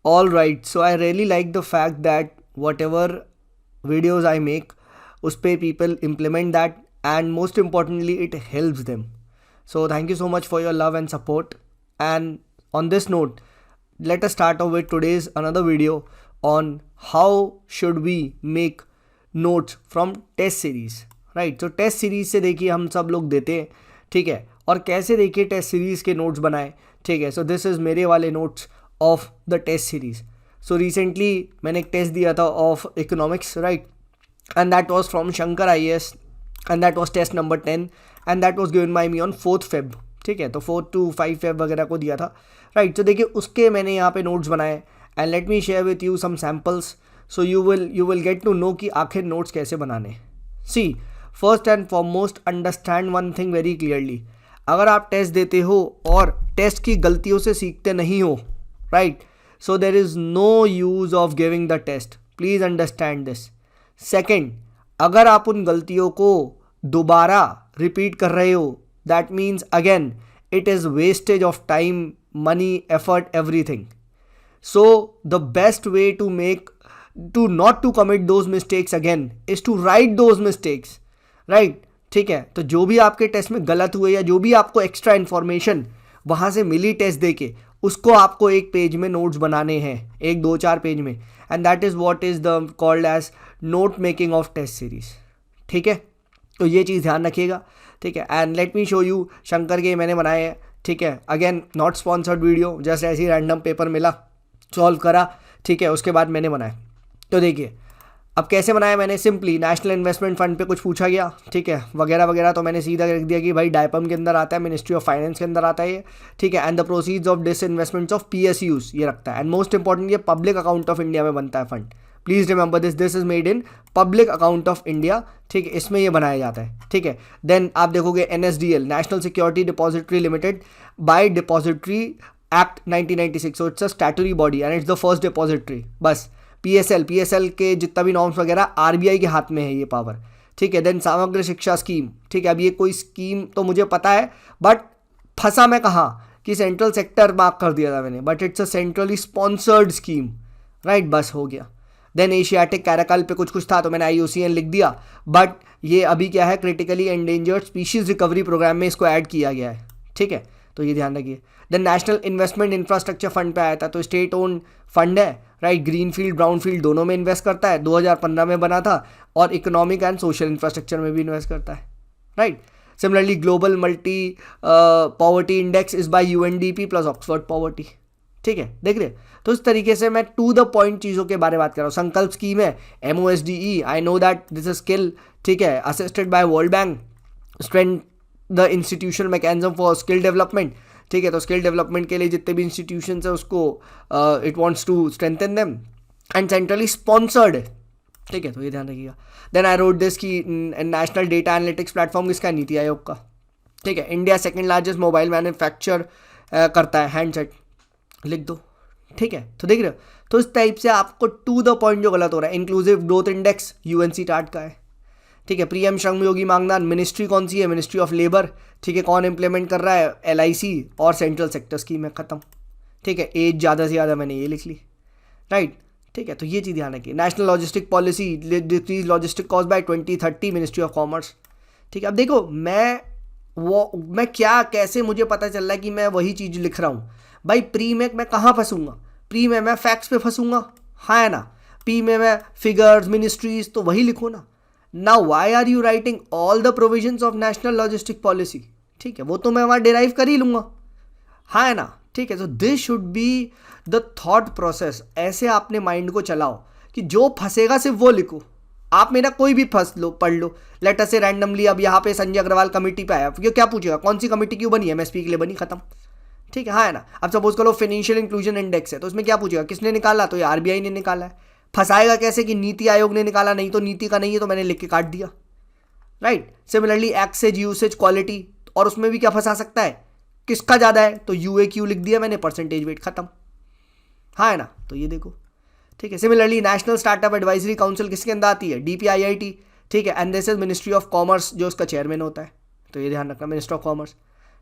All right, so I really like the fact that whatever videos I make, उस पे people implement that, and most importantly it helps them. So thank you so much for your love and support. And on this note, let us start off with today's another video on how should we make notes from test series. Right, तो test series से देखिए हम सब लोग देते हैं, ठीक है, और कैसे देखिए टेस्ट सीरीज के नोट्स बनाए, ठीक है. सो दिस इज़ मेरे वाले notes of the test series. So recently मैंने एक टेस्ट दिया था of economics, right, and that was from Shankar IAS, and that was test number 10, and that was given by me on 4 Feb. ठीक है, तो 4 to 5 Feb वगैरह को दिया था, राइट. तो देखिए उसके मैंने यहाँ पे नोट्स बनाए, and let me share with you some samples, so you will get to know कि आखिर नोट्स कैसे बनाने. See, first and foremost understand one thing very clearly. अगर आप टेस्ट देते हो और टेस्ट की गलतियों से सीखते नहीं हो, right, so there is no use of giving the test. Please understand this. Second, अगर आप उन गलतियों को दोबारा रिपीट कर रहे हो, that means again it is wastage of time, money, effort, everything. So the best way to not to commit those mistakes again is to write those mistakes, right. ठीक है, तो जो भी आपके टेस्ट में गलत हुए या जो भी आपको एक्स्ट्रा इन्फॉर्मेशन वहाँ से मिली टेस्ट दे के, उसको आपको एक पेज में नोट्स बनाने हैं, एक 2-4 पेज में, and that is what is the called as note making of test series. ठीक है, तो ये चीज़ ध्यान रखिएगा, ठीक है. And let me show you Shankar के मैंने बनाए हैं, ठीक है. Again not sponsored video, just ऐसी रैंडम पेपर मिला, सॉल्व करा, ठीक है, उसके बाद मैंने बनाया. तो देखिए अब कैसे बनाया मैंने. सिंपली नेशनल इन्वेस्टमेंट फंड पे कुछ पूछा गया, ठीक है, वगैरह वगैरह, तो मैंने सीधा रख दिया कि भाई डायपम के अंदर आता है, मिनिस्ट्री ऑफ फाइनेंस के अंदर आता है ये, ठीक है. And the proceeds of disinvestments of PSUs ये रखता है. एंड मोस्ट इंपॉर्टेंट, ये पब्लिक अकाउंट ऑफ इंडिया में बनता है fund. Please remember this is made in public account of India, ठीक है, इसमें ये बनाया जाता है, ठीक है. देन आप देखोगे NSDL, national security depository limited, by depository act 1996, so it's a statutory body and it's the first depository. बस PSL के जितना भी नॉर्म्स वगैरह RBI के हाथ में है ये पावर, ठीक है. देन समग्र शिक्षा स्कीम, ठीक है. अब ये कोई स्कीम तो मुझे पता है, बट फंसा मैं कहाँ कि सेंट्रल सेक्टर मार्क कर दिया था मैंने, but it's a centrally sponsored scheme, right, बस हो गया. देन एशियाटिक कैराकल पे कुछ था, तो मैंने IUCN लिख दिया, बट ये अभी क्या है, critically endangered species recovery program में इसको ऐड किया गया है, ठीक है, तो ये ध्यान रखिए. Then national investment infrastructure fund पे आया था, तो स्टेट ओन फंड है, right, green field brown field दोनों में इन्वेस्ट करता है, 2015 में बना था, और इकोनॉमिक एंड सोशल इंफ्रास्ट्रक्चर में भी इन्वेस्ट करता है, right. Similarly global multi poverty index is by UNDP plus Oxford poverty, ठीक है, देख रहे. तो इस तरीके से मैं टू द पॉइंट चीज़ों के बारे में बात कर रहा हूँ. संकल्प स्कीम है, MOSDE, I know that this is skill, ठीक है, assisted by world bank, strength the institutional mechanism for skill development, ठीक है. तो स्किल डेवलपमेंट के लिए जितने भी इंस्टीट्यूशंस है उसको it wants to strengthen them, and centrally sponsored है, ठीक है, तो ये ध्यान रखिएगा. देन आई रोट दिस की नेशनल डेटा एनालिटिक्स प्लेटफॉर्म किसका, नीति आयोग का, ठीक है. India second largest mobile manufacture करता है, हैंडसेट, लिख दो, ठीक है. तो देख रहे हो, तो इस टाइप से आपको टू द पॉइंट जो गलत हो रहा है. इंक्लूसिव ग्रोथ इंडेक्स UNCTAD का है, ठीक है. पीएम श्रमयोगी मानधन मिनिस्ट्री कौन सी है, मिनिस्ट्री ऑफ लेबर, ठीक है. कौन इंप्लीमेंट कर रहा है, LIC और सेंट्रल सेक्टर स्कीम है, खत्म, ठीक है. एज ज़्यादा से ज़्यादा मैंने ये लिख ली, राइट, ठीक है. तो ये चीज़ ध्यान रखिए. National logistic policy, decrease logistic cost by 2030, ministry of commerce, ठीक है. अब देखो मैं क्या कैसे मुझे पता चल रहा है कि मैं वही चीज़ लिख रहा हूँ. भाई प्री में मैं कहाँ फंसूंगा, प्री में मैं फैक्ट्स पे फंसूंगा, हाँ है ना. पी में मैं फिगर्स, मिनिस्ट्रीज, तो वही लिखो ना. Now why are you writing all the provisions of national logistic policy, ठीक है, वो तो मैं वहाँ डिराइव कर ही लूँगा, हाँ है ना, ठीक है. तो this should be the thought process. ऐसे आपने माइंड को चलाओ कि जो फंसेगा सिर्फ वो लिखो. आप मेरा कोई भी फंस लो, पढ़ लो. लेट अस से रैंडमली अब यहाँ पे संजय अग्रवाल कमेटी पे आया, क्या पूछेगा, कौन सी कमेटी क्यों बनी, MSP के लिए बनी, खत्म, ठीक है, हाँ है ना. अब सपोज करो फाइनेंशियल इंक्लूजन इंडेक्स है, तो उसमें क्या पूछेगा, किसने निकाला, तो ये RBI ने निकाला है. फंसाएगा कैसे कि नीति आयोग ने निकाला, नहीं तो नीति का नहीं है, तो मैंने लिख के काट दिया, right. Similarly access usage quality, और उसमें भी क्या फंसा सकता है, किसका ज़्यादा है, तो UAQ लिख दिया मैंने, परसेंटेज वेट, खत्म, हाँ है ना. तो ये देखो, ठीक है. Similarly national startup advisory council किसके अंदर आती है, DPIIT, ठीक है. And this is ministry of commerce, जो उसका चेयरमैन होता है, तो ये ध्यान रखना, मिनिस्टर ऑफ कॉमर्स,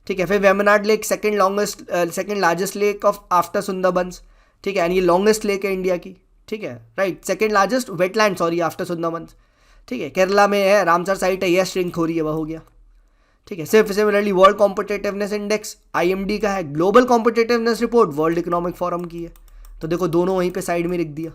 ठीक है. फिर Vembanad lake second largest lake of after Sundarbans, ठीक है, एंड ये लॉन्गेस्ट लेक है इंडिया की, ठीक है, right, second largest wetland, sorry, after Sundarbans, ठीक है, केरला में है, रामसर साइट है, यह श्रिंक हो रही है, वह हो गया, ठीक है। Similarly world competitiveness index IMD का है, global competitiveness report world economic forum की है, तो देखो दोनों वहीं पे साइड में लिख दिया,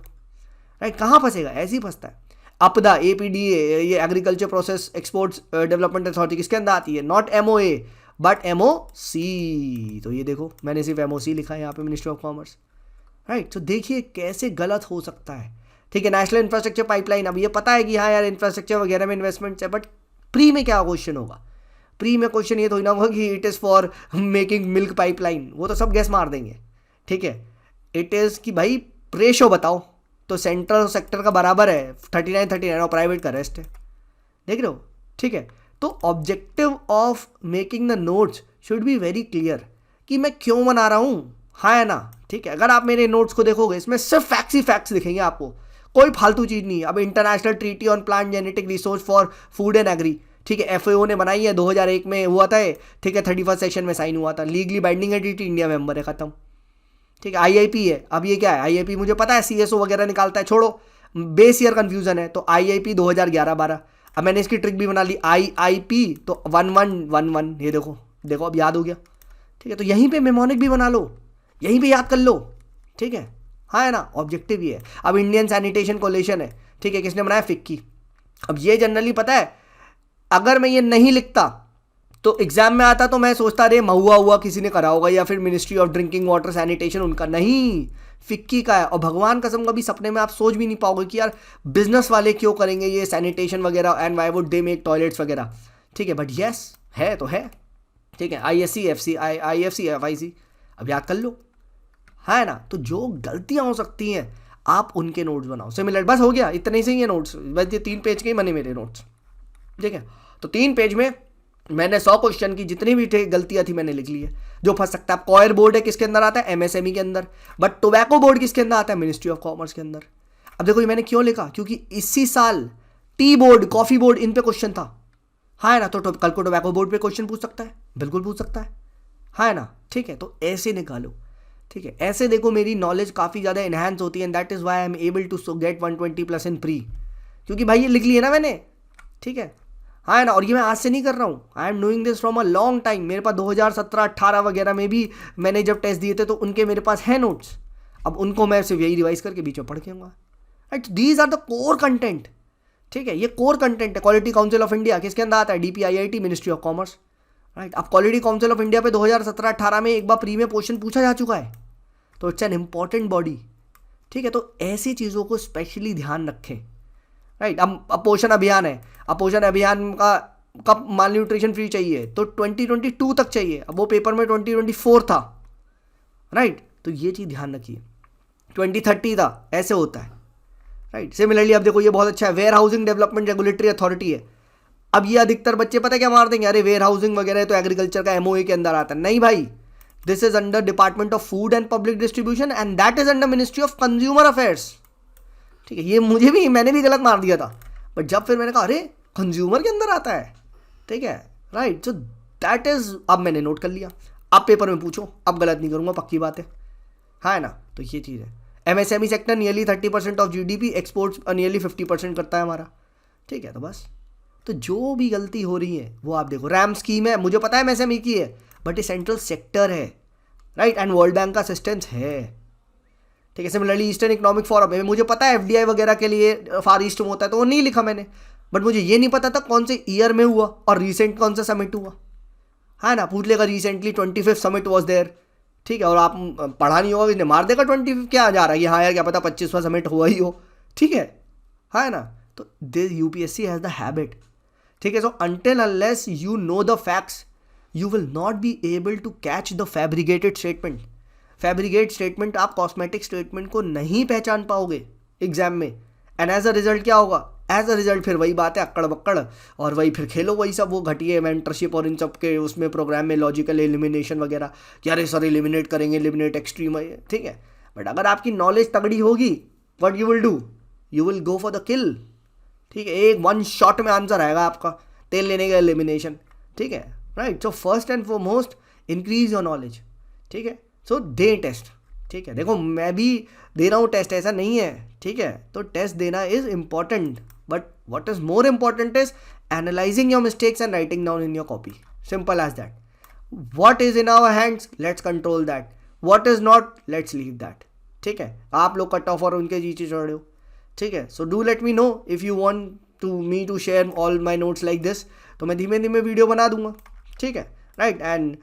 राइट। कहाँ फंसेगा, ऐसे ही फंसता है। अपदा APDA, ये agriculture process exports development authority, किसके अंदर आती है, नॉट MOA बट MOC, तो ये देखो मैंने सिर्फ MOC लिखा है यहाँ पे, मिनिस्ट्री ऑफ कॉमर्स, राइट। तो देखिए कैसे गलत हो सकता है, ठीक है। नेशनल इंफ्रास्ट्रक्चर पाइपलाइन, अब ये पता है कि हाँ यार इंफ्रास्ट्रक्चर वगैरह में इन्वेस्टमेंट्स है, बट प्री में क्या क्वेश्चन होगा, प्री में क्वेश्चन ये तो ना होगा कि it is for making milk pipeline, वो तो सब गैस मार देंगे, ठीक है। इट इज़ कि भाई रेशो बताओ, तो सेंट्रल सेक्टर का बराबर है 39-39 और प्राइवेट का रेस्ट है, देख रहे हो, ठीक है। तो objective of making the notes should be very clear कि मैं क्यों बना रहा हूँ, हाँ है ना, ठीक है। अगर आप मेरे नोट्स को देखोगे इसमें सिर्फ फैक्ट्स ही फैक्ट्स दिखेंगे आपको, कोई फालतू चीज़ नहीं है। अब international treaty on plant genetic resource for food and agri, ठीक है, FAO ने बनाई है, 2001 में हुआ था, ठीक है, 31st सेशन में साइन हुआ था, लीगली बाइंडिंग है, ट्रीटी, इंडिया मेंबर है, खत्म, ठीक है। IIP है, अब ये क्या है, IIP मुझे पता है CSO वगैरह निकालता है, छोड़ो, बेस ईयर कन्फ्यूजन है, तो IIP 2011-12, अब मैंने इसकी ट्रिक भी बना ली, IIP तो 1111, ये देखो देखो अब याद हो गया, ठीक है। तो यहीं पे मेमोनिक भी बना लो, यहीं पे याद कर लो, ठीक है, हाँ है ना, ऑब्जेक्टिव ये है। अब इंडियन सैनिटेशन कोलिशन है, ठीक है, किसने बनाया, FICCI। अब ये जनरली पता है, अगर मैं ये नहीं लिखता तो एग्जाम में आता तो मैं सोचता अरे महुआ हुआ किसी ने करा होगा, या फिर ministry of drinking water sanitation उनका, नहीं, FICCI का है। और भगवान कसम कभी सपने में आप सोच भी नहीं पाओगे कि यार बिजनेस वाले क्यों करेंगे ये सैनिटेशन वगैरह, and why would they make toilets वगैरह, ठीक है, बट यस है तो है, ठीक है। ISC FC IFC FIC, अब याद कर लो, है ना। तो जो गलतियां हो सकती हैं आप उनके नोट्स बनाओ, सिमिलर, बस हो गया, इतने ही से ही है नोट्स, बस ये 3 पेज के ही बने मेरे नोट्स, ठीक है। तो 3 पेज में मैंने 100 क्वेश्चन की जितनी भी गलतियां थी मैंने लिख ली है, जो फंस सकता है। कॉयर बोर्ड है, किसके अंदर आता है, MSME के अंदर, बट टोबैको बोर्ड किसके अंदर आता है, मिनिस्ट्री ऑफ कॉमर्स के अंदर। अब देखो ये मैंने क्यों लिखा, क्योंकि इसी साल टी बोर्ड, कॉफी बोर्ड, इन पे क्वेश्चन था, हाँ है ना, तो कल को टोबैको बोर्ड पे क्वेश्चन पूछ सकता है, बिल्कुल पूछ सकता है, हाँ है ना, ठीक है। तो ऐसे निकालो, ठीक है, ऐसे देखो मेरी नॉलेज काफ़ी ज़्यादा इन्हांस होती है, and that is why I am able to get 120+ in pre, क्योंकि भाई ये लिख लिया ना मैंने, ठीक है, हाँ है ना। और ये मैं आज से नहीं कर रहा हूँ, I am doing this from a long time. मेरे पास 2017-18 वगैरह में भी मैंने जब टेस्ट दिए थे तो उनके मेरे पास है नोट्स, अब उनको मैं सिर्फ यही रिवाइज करके बीच में पढ़ के आऊँगा, right. These are the core content, ठीक है, ये कोर कंटेंट है। क्वालिटी काउंसिल ऑफ इंडिया किसके अंदर आता है, DPIIT, ministry of commerce, right. अब क्वालिटी काउंसिल ऑफ इंडिया पे 2017-18 में एक बार प्री में क्वेश्चन पूछा जा चुका है, तो इट्स एन इम्पॉर्टेंट बॉडी, ठीक है। तो ऐसी चीज़ों को स्पेशली ध्यान रखें, राइट। अब पोषण अभियान है, अब पोषण अभियान का कब माल न्यूट्रिशन फ्री चाहिए, तो 2022 तक चाहिए, अब वो पेपर में 2024 था, राइट। तो ये चीज़ ध्यान रखिए, 2030 था, ऐसे होता है, राइट। सिमिलरली अब देखो ये बहुत अच्छा है, warehousing development regulatory authority है। अब ये अधिकतर बच्चे पता है क्या मार देंगे, अरे वेयर हाउसिंग वगैरह तो एग्रीकल्चर का MOA के अंदर आता है, नहीं भाई, this is under department of food and public distribution, and that is under ministry of consumer affairs, ठीक है। ये मैंने भी गलत मार दिया था, बट जब फिर मैंने कहा अरे कंज्यूमर के अंदर आता है, ठीक है, राइट। सो दैट इज, अब मैंने नोट कर लिया, अब पेपर में पूछो, अब गलत नहीं करूंगा, पक्की बात है, हाँ ना। तो ये चीज़ है। MSME sector nearly 30% of GDP, exports nearly 50% करता है हमारा, ठीक है। तो बस, तो जो भी गलती हो रही है वो आप देखो। RAM स्कीम है, मुझे पता है MSME की है, बट ये सेंट्रल सेक्टर है, राइट, एंड वर्ल्ड बैंक का असिस्टेंस है, ठीक है। सिमिलरली ईस्टर्न इकोनॉमिक फोरम है, मुझे पता है FDI वगैरह के लिए फार ईस्ट में होता है, तो वो नहीं लिखा मैंने, बट मुझे ये नहीं पता था कौन से ईयर में हुआ और रिसेंट कौन सा समिट हुआ, है ना। पूछ लेगा recently 25th summit was there, ठीक है, और आप पढ़ा नहीं होगा, इसने मार देगा 25 क्या जा रहा है, हाँ यार क्या पता 25वां समिट हुआ ही हो, ठीक है, हाँ ना। तो this UPSC has the habit, ठीक है। So until unless you know the facts you will not be able to catch the fabricated statement. Fabricate statement, आप कॉस्मेटिक स्टेटमेंट को नहीं पहचान पाओगे एग्जाम में, एंड एज अ रिजल्ट क्या होगा, एज अ रिजल्ट फिर वही बात है, अक्कड़ बक्कड़, और वही फिर खेलो वही सब, वो घटिया मेंटरशिप और इन सब के उसमें प्रोग्राम में लॉजिकल एलिमिनेशन वगैरह, यार सर एलिमिनेट करेंगे, एलिमिनेट एक्सट्रीम, ठीक है। बट अगर आपकी नॉलेज तगड़ी होगी, what you will do, you will go for the किल, ठीक है। एक 1 शॉट में आंसर आएगा आपका, तेल लेने का एलिमिनेशन, ठीक है, right. So first and foremost increase your knowledge, ठीक है। सो डे टेस्ट, ठीक है, देखो मैं भी दे रहा हूँ टेस्ट, ऐसा नहीं है, ठीक है, तो टेस्ट देना is important, but what is more important is analysing your mistakes and writing down in your copy, simple as that. What is in our hands, let's control that. What is not, let's leave that. ठीक है, आप लोग cut off और उनके नीचे छोड़ हो. ठीक है, so do let me know if you want to me to share all my notes like this, तो मैं धीमे धीमे वीडियो बना दूंगा. ठीक है, राइट. एंड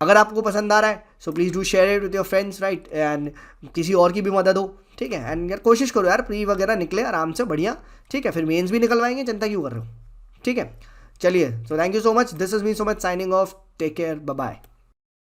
अगर आपको पसंद आ रहा है so please do share it with your friends, right. And किसी और की भी मदद हो. ठीक है, एंड यार कोशिश करो यार प्री वगैरह निकले आराम से, बढ़िया. ठीक है, फिर मेंस भी निकलवाएंगे, चिंता क्यों कर रहे हो. ठीक है, चलिए, so thank you so much. This is me so much signing off. Take care, bye bye.